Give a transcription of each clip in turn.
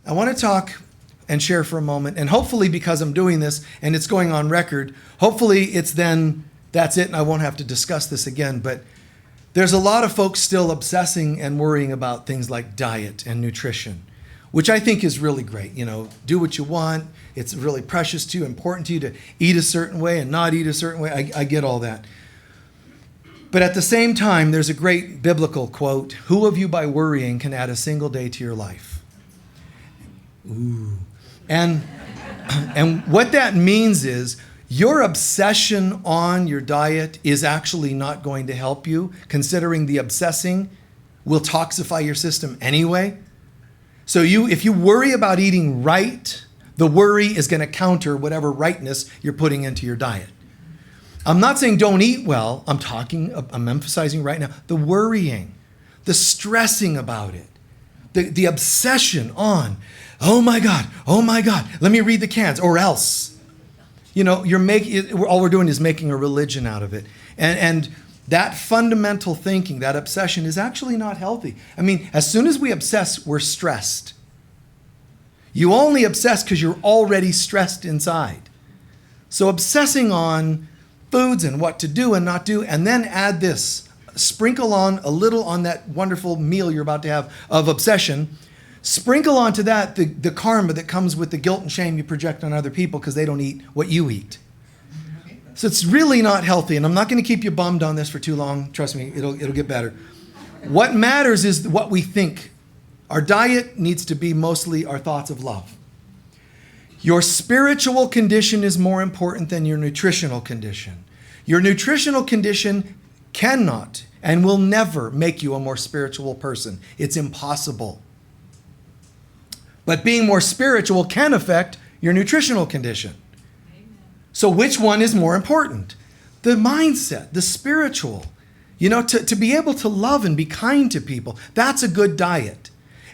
I want to talk and share for a moment, and hopefully because I'm doing this and it's going on record, hopefully that's it and I won't have to discuss this again. But there's a lot of folks still obsessing and worrying about things like diet and nutrition, which I think is really great. Do what you want. It's really precious to you, important to you to eat a certain way and not eat a certain way. I get all that. But at the same time, there's a great biblical quote: "Who of you by worrying can add a single day to your life?" Ooh. And what that means is your obsession on your diet is actually not going to help you, considering the obsessing will toxify your system anyway. So if you worry about eating right, the worry is going to counter whatever rightness you're putting into your diet. I'm not saying don't eat well. I'm emphasizing right now the worrying, the stressing about it, the obsession on, oh my God, let me read the cans or else. All we're doing is making a religion out of it. And that fundamental thinking, that obsession is actually not healthy. I mean, as soon as we obsess, we're stressed. You only obsess because you're already stressed inside. So obsessing on foods and what to do and not do, and then add this, sprinkle on a little on that wonderful meal you're about to have of obsession, sprinkle onto that the karma that comes with the guilt and shame you project on other people because they don't eat what you eat. So it's really not healthy, and I'm not going to keep you bummed on this for too long. Trust me, it'll get better. What matters is what we think. Our diet needs to be mostly our thoughts of love. Your spiritual condition is more important than your nutritional condition. Your nutritional condition cannot and will never make you a more spiritual person. It's impossible. But being more spiritual can affect your nutritional condition. So which one is more important? The mindset, the spiritual. To be able to love and be kind to people, that's a good diet.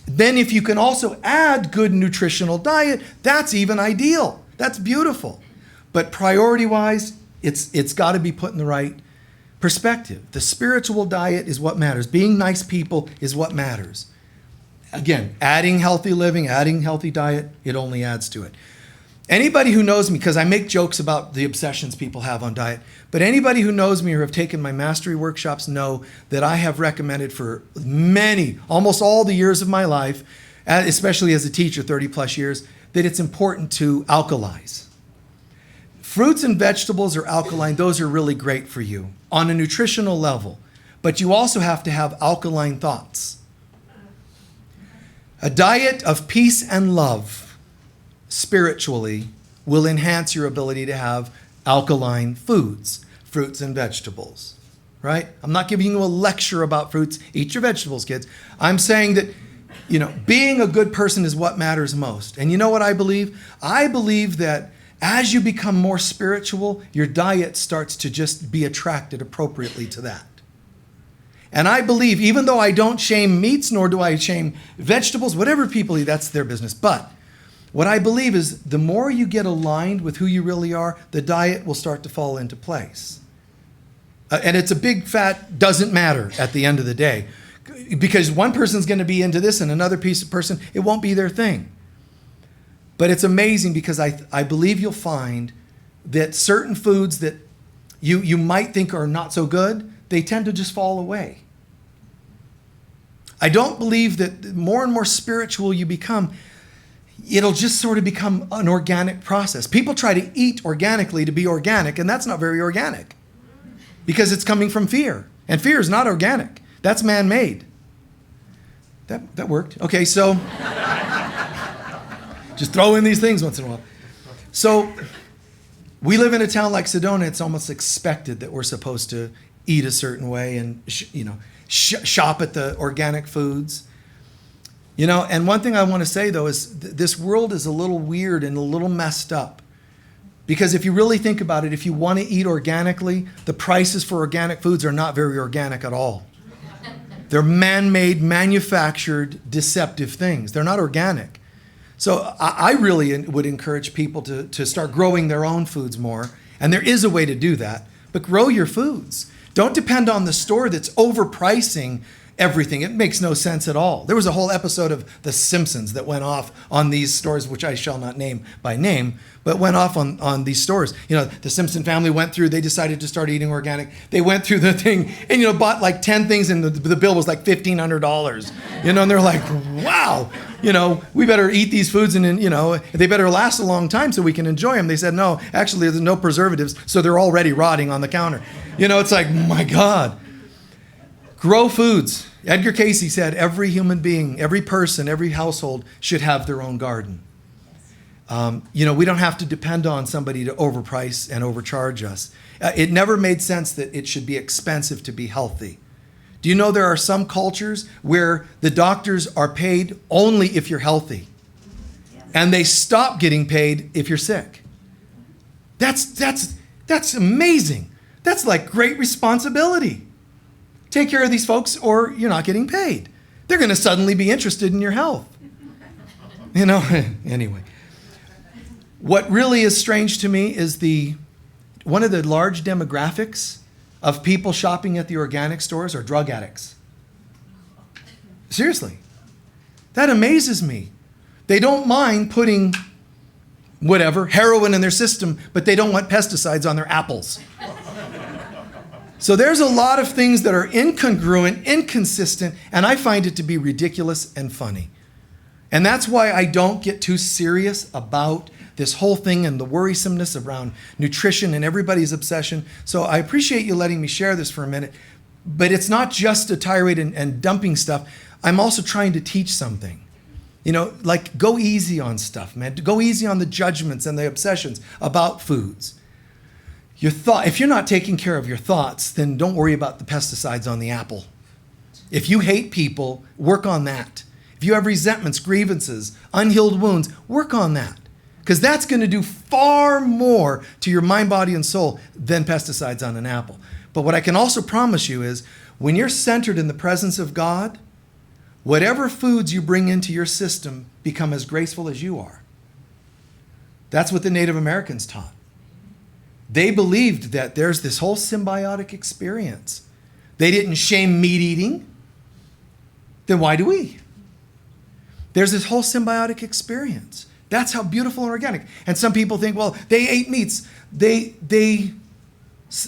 Then if you can also add good nutritional diet, that's even ideal. That's beautiful. But priority-wise, it's got to be put in the right perspective. The spiritual diet is what matters. Being nice people is what matters. Again, adding healthy living, adding healthy diet, it only adds to it. Anybody who knows me, because I make jokes about the obsessions people have on diet, but anybody who knows me or have taken my mastery workshops know that I have recommended for almost all the years of my life, especially as a teacher, 30 plus years, that it's important to alkalize. Fruits and vegetables are alkaline. Those are really great for you on a nutritional level, but you also have to have alkaline thoughts. A diet of peace and love spiritually will enhance your ability to have alkaline foods, fruits and vegetables, right? I'm not giving you a lecture about fruits. Eat your vegetables, kids. I'm saying that, being a good person is what matters most. And you know what I believe? I believe that as you become more spiritual, your diet starts to just be attracted appropriately to that. And I believe, even though I don't shame meats, nor do I shame vegetables, whatever people eat, that's their business. But what I believe is the more you get aligned with who you really are, the diet will start to fall into place. And it's a big fat doesn't matter at the end of the day. Because one person's going to be into this and another person, it won't be their thing. But it's amazing because I believe you'll find that certain foods that you might think are not so good, they tend to just fall away. I don't believe that the more and more spiritual you become, it'll just sort of become an organic process. People try to eat organically to be organic, and that's not very organic because it's coming from fear. And fear is not organic. That's man-made. That worked. Okay, so just throw in these things once in a while. So we live in a town like Sedona. It's almost expected that we're supposed to eat a certain way and shop at the organic foods. And one thing I want to say though is this world is a little weird and a little messed up. Because if you really think about it, if you want to eat organically, the prices for organic foods are not very organic at all. They're man-made, manufactured, deceptive things. They're not organic. So I really would encourage people to start growing their own foods more. And there is a way to do that. But grow your foods. Don't depend on the store that's overpricing everything. It makes no sense at all. There was a whole episode of The Simpsons that went off on these stores, which I shall not name by name, but went off on these stores. The Simpson family went through, they decided to start eating organic. They went through the thing and, bought like 10 things, and the bill was like $1,500, and they're like, wow, we better eat these foods, and they better last a long time so we can enjoy them. They said, no, actually there's no preservatives, so they're already rotting on the counter. It's like, my God. Grow foods. Edgar Cayce said every human being, every person, every household should have their own garden. We don't have to depend on somebody to overprice and overcharge us. It never made sense that it should be expensive to be healthy. Do you know there are some cultures where the doctors are paid only if you're healthy, and they stop getting paid if you're sick? That's amazing. That's like great responsibility. Take care of these folks or you're not getting paid. They're going to suddenly be interested in your health. Anyway. What really is strange to me is one of the large demographics of people shopping at the organic stores are drug addicts. Seriously. That amazes me. They don't mind putting heroin in their system, but they don't want pesticides on their apples. So there's a lot of things that are incongruent, inconsistent, and I find it to be ridiculous and funny. And that's why I don't get too serious about this whole thing and the worrisomeness around nutrition and everybody's obsession. So I appreciate you letting me share this for a minute, but it's not just a tirade and dumping stuff. I'm also trying to teach something. Like go easy on stuff, man. Go easy on the judgments and the obsessions about foods. If you're not taking care of your thoughts, then don't worry about the pesticides on the apple. If you hate people, work on that. If you have resentments, grievances, unhealed wounds, work on that. Because that's going to do far more to your mind, body, and soul than pesticides on an apple. But what I can also promise you is when you're centered in the presence of God, whatever foods you bring into your system become as graceful as you are. That's what the Native Americans taught. They believed that there's this whole symbiotic experience. They didn't shame meat eating. Then why do we? There's this whole symbiotic experience. That's how beautiful and organic. And some people think, well, they ate meats. They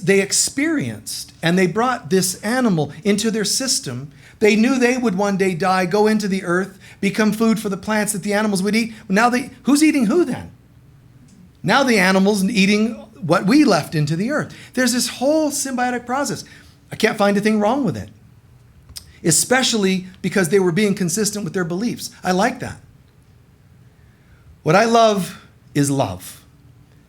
experienced, and they brought this animal into their system. They knew they would one day die, go into the earth, become food for the plants that the animals would eat. Now who's eating who then? Now the animals eating what we left into the earth. There's this whole symbiotic process. I can't find a thing wrong with it, especially because they were being consistent with their beliefs. I like that. What I love is love.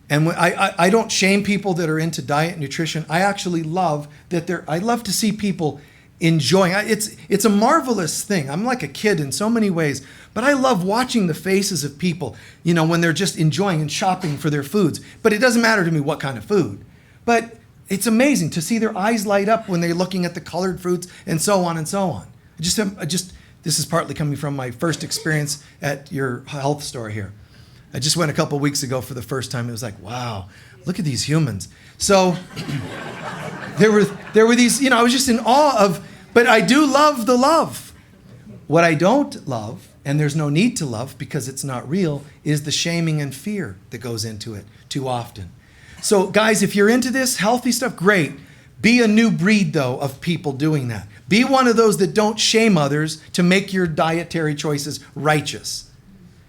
And I don't shame people that are into diet and nutrition. I actually love that I love to see people enjoying. It's a marvelous thing. I'm like a kid in so many ways, but I love watching the faces of people, when they're just enjoying and shopping for their foods. But it doesn't matter to me what kind of food. But it's amazing to see their eyes light up when they're looking at the colored fruits and so on and so on. This is partly coming from my first experience at your health store here. I just went a couple weeks ago for the first time. It was like, wow, look at these humans. So there were these, I was just in awe of, but I do love the love. What I don't love, and there's no need to love because it's not real, is the shaming and fear that goes into it too often. So guys, if you're into this healthy stuff, great. Be a new breed, though, of people doing that. Be one of those that don't shame others to make your dietary choices righteous.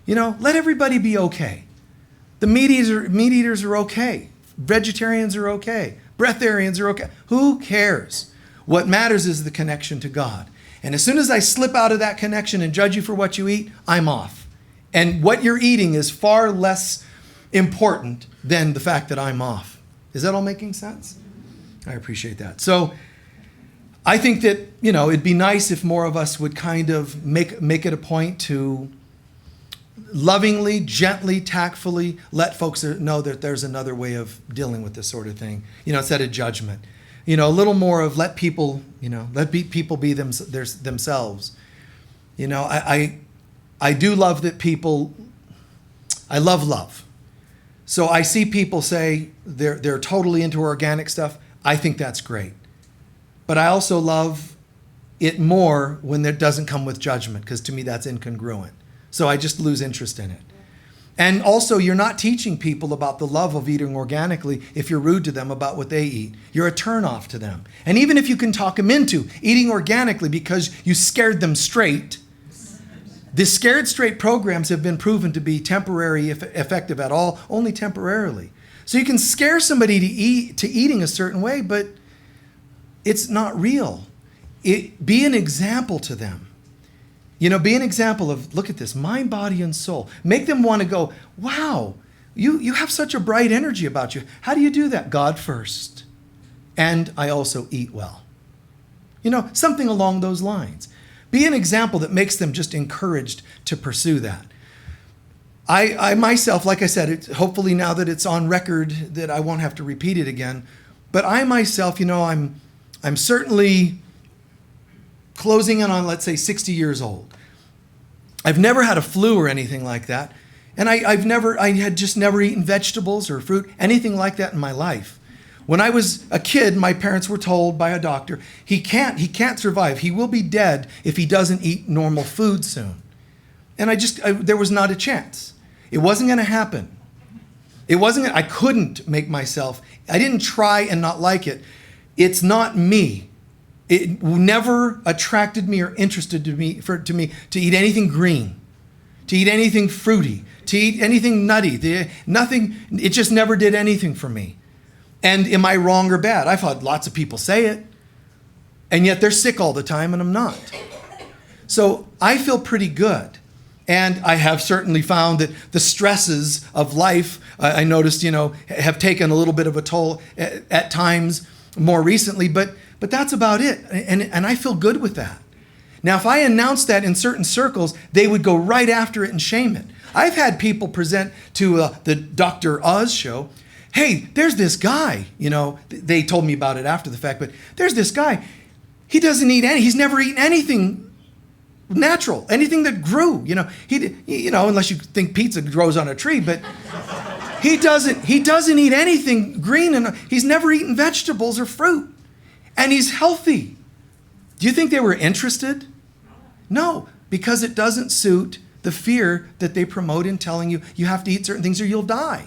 Let everybody be okay. The meat eaters are okay. Vegetarians are okay. Breatharians are okay. Who cares? What matters is the connection to God. And as soon as I slip out of that connection and judge you for what you eat, I'm off. And what you're eating is far less important than the fact that I'm off. Is that all making sense? I appreciate that. So I think that, it'd be nice if more of us would kind of make it a point to lovingly, gently, tactfully let folks know that there's another way of dealing with this sort of thing, instead of judgment. A little more of let people be themselves. I do love that people, I love. So I see people say they're totally into organic stuff. I think that's great. But I also love it more when it doesn't come with judgment, because to me that's incongruent. So I just lose interest in it. And also, you're not teaching people about the love of eating organically if you're rude to them about what they eat. You're a turnoff to them. And even if you can talk them into eating organically because you scared them straight, the scared straight programs have been proven to be temporary, if effective at all, only temporarily. So you can scare somebody to eating a certain way, but it's not real. Be an example to them. Be an example of, look at this, mind, body, and soul. Make them want to go, wow, you have such a bright energy about you. How do you do that? God first. And I also eat well. Something along those lines. Be an example that makes them just encouraged to pursue that. I myself, like I said, hopefully now that it's on record that I won't have to repeat it again, but I myself, I'm certainly closing in on, let's say, 60 years old. I've never had a flu or anything like that. And I had just never eaten vegetables or fruit, anything like that in my life. When I was a kid, my parents were told by a doctor, he can't survive. He will be dead if he doesn't eat normal food soon. And there was not a chance. It wasn't going to happen. I couldn't make myself, I didn't try and not like it. It's not me. It never attracted me or interested me to eat anything green, to eat anything fruity, to eat anything nutty. Nothing. It just never did anything for me. And am I wrong or bad? I've had lots of people say it, and yet they're sick all the time, and I'm not. So I feel pretty good. And I have certainly found that the stresses of life, I noticed, have taken a little bit of a toll at times more recently, but that's about it. And I feel good with that. Now, if I announced that in certain circles, they would go right after it and shame it. I've had people present to the Dr. Oz show, hey, there's this guy, they told me about it after the fact, but there's this guy. He doesn't eat he's never eaten anything natural, anything that grew, unless you think pizza grows on a tree, but he doesn't eat anything green, and he's never eaten vegetables or fruit. And he's healthy. Do you think they were interested? No, because it doesn't suit the fear that they promote in telling you you have to eat certain things or you'll die.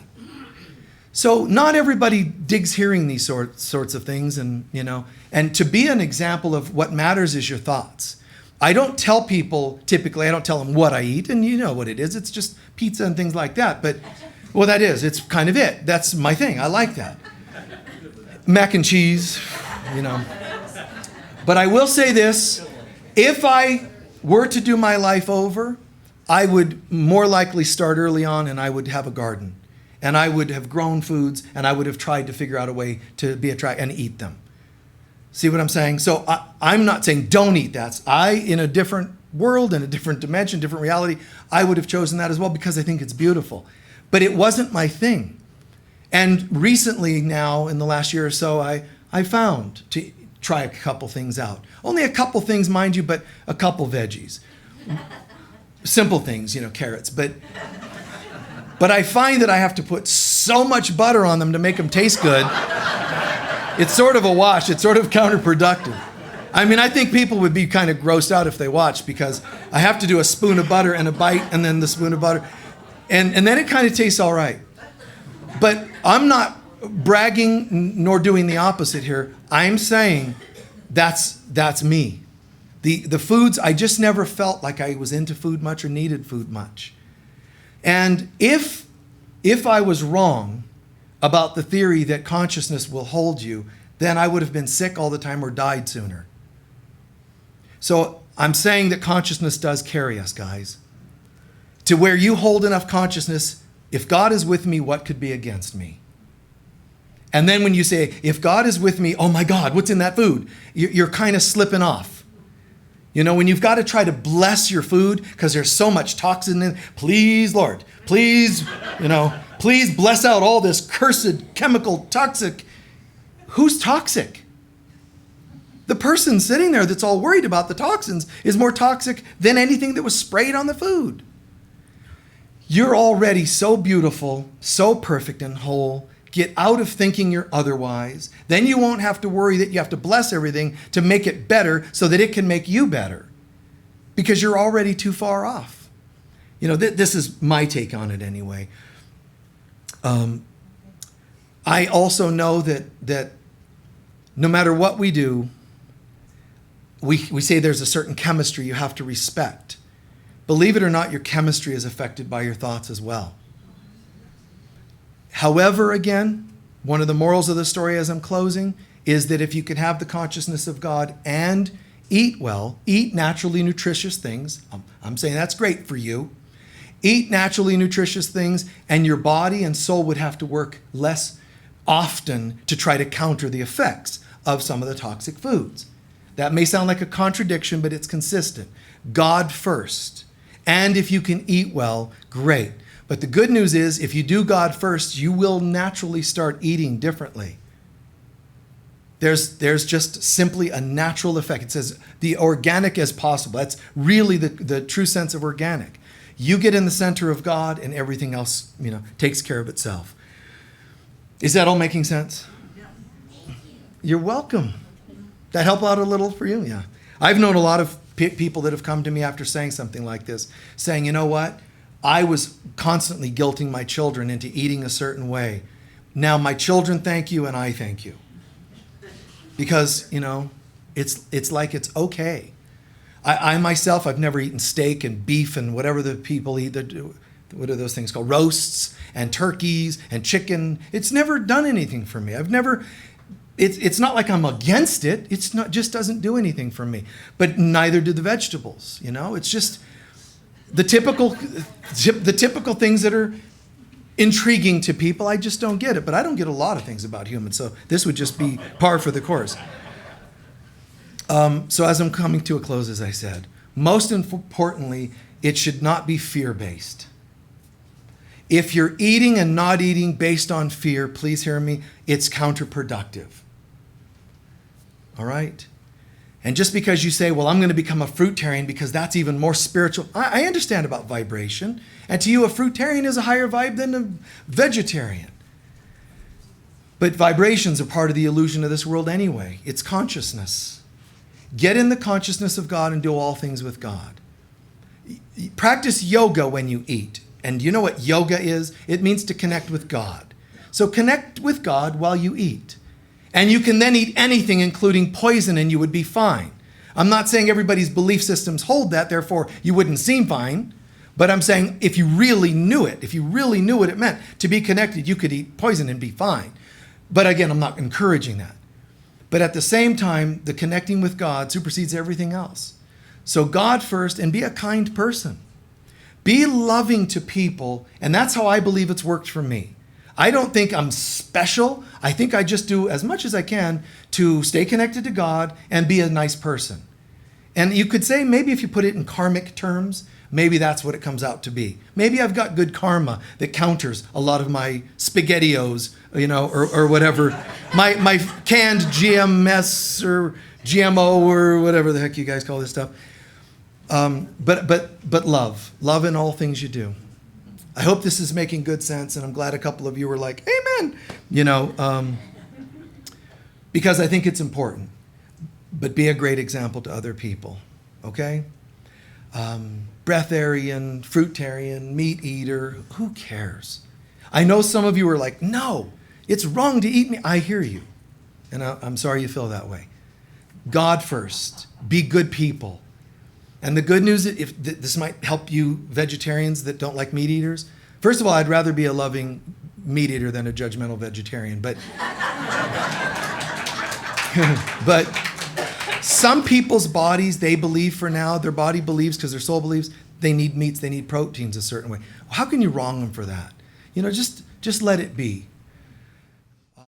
So not everybody digs hearing these sorts of things, and to be an example of what matters is your thoughts. I don't tell people, typically, I don't tell them what I eat, and you know what it is. It's just pizza and things like that. But, it's kind of it. That's my thing. I like that. Mac and cheese, But I will say this, if I were to do my life over, I would more likely start early on, and I would have a garden. And I would have grown foods, and I would have tried to figure out a way to be attracted and eat them. See what I'm saying? So I'm not saying don't eat that. In a different world, in a different dimension, different reality, I would have chosen that as well because I think it's beautiful. But it wasn't my thing. And recently now, in the last year or so, I found to try a couple things out. Only a couple things, mind you, but a couple veggies. Simple things, carrots. But I find that I have to put so much butter on them to make them taste good. It's sort of a wash. It's sort of counterproductive. I think people would be kind of grossed out if they watched, because I have to do a spoon of butter and a bite and then the spoon of butter. And then it kind of tastes all right. But I'm not bragging nor doing the opposite here. I'm saying that's me. The foods, I just never felt like I was into food much or needed food much. And if I was wrong about the theory that consciousness will hold you, then I would have been sick all the time or died sooner. So I'm saying that consciousness does carry us, guys. To where you hold enough consciousness, if God is with me, what could be against me? And then when you say, if God is with me, oh my God, what's in that food? You're kind of slipping off. When you've got to try to bless your food because there's so much toxin in it, please, Lord, please, please bless out all this cursed chemical toxic. Who's toxic? The person sitting there that's all worried about the toxins is more toxic than anything that was sprayed on the food. You're already so beautiful, so perfect and whole. Get out of thinking you're otherwise. Then you won't have to worry that you have to bless everything to make it better so that it can make you better, because you're already too far off. This is my take on it anyway. I also know that no matter what we do, we say there's a certain chemistry you have to respect. Believe it or not, your chemistry is affected by your thoughts as well. However, again, one of the morals of the story as I'm closing is that if you can have the consciousness of God and eat well, eat naturally nutritious things, I'm saying that's great for you. Eat naturally nutritious things, and your body and soul would have to work less often to try to counter the effects of some of the toxic foods. That may sound like a contradiction, but it's consistent. God first. And if you can eat well, great. But the good news is, if you do God first, you will naturally start eating differently. There's just simply a natural effect. It says the organic as possible. That's really the true sense of organic. You get in the center of God and everything else, takes care of itself. Is that all making sense? You're welcome. That help out a little for you? Yeah. I've known a lot of people that have come to me after saying something like this, saying, you know what? I was constantly guilting my children into eating a certain way. Now my children thank you and I thank you. Because, it's like it's okay. I myself, I've never eaten steak and beef and whatever the people eat. What are those things called? Roasts and turkeys and chicken. It's never done anything for me. It's not like I'm against it. Just doesn't do anything for me. But neither do the vegetables. It's just the typical things that are intriguing to people. I just don't get it. But I don't get a lot of things about humans. So this would just be par for the course. So as I'm coming to a close, as I said, most importantly, it should not be fear-based. If you're eating and not eating based on fear, please hear me, it's counterproductive. All right? And just because you say, well, I'm going to become a fruitarian because that's even more spiritual. I understand about vibration. And to you, a fruitarian is a higher vibe than a vegetarian. But vibrations are part of the illusion of this world anyway. It's consciousness. Get in the consciousness of God and do all things with God. Practice yoga when you eat. And you know what yoga is? It means to connect with God. So connect with God while you eat. And you can then eat anything, including poison, and you would be fine. I'm not saying everybody's belief systems hold that, therefore you wouldn't seem fine. But I'm saying if you really knew it, if you really knew what it meant to be connected, you could eat poison and be fine. But again, I'm not encouraging that. But at the same time, the connecting with God supersedes everything else. So God first, and be a kind person. Be loving to people, and that's how I believe it's worked for me. I don't think I'm special. I think I just do as much as I can to stay connected to God and be a nice person. And you could say maybe if you put it in karmic terms, maybe that's what it comes out to be. Maybe I've got good karma that counters a lot of my SpaghettiOs, or whatever. My canned GMS or GMO or whatever the heck you guys call this stuff. But love in all things you do. I hope this is making good sense, and I'm glad a couple of you were like, amen, because I think it's important. But be a great example to other people, okay? Breatharian, fruitarian, meat eater, who cares? I know some of you are like, no, it's wrong to eat meat. I hear you, and I'm sorry you feel that way. God first, be good people. And the good news, if this might help you vegetarians that don't like meat eaters. First of all, I'd rather be a loving meat eater than a judgmental vegetarian. But, but some people's bodies, they believe for now, their body believes because their soul believes, they need meats, they need proteins a certain way. How can you wrong them for that? Just let it be.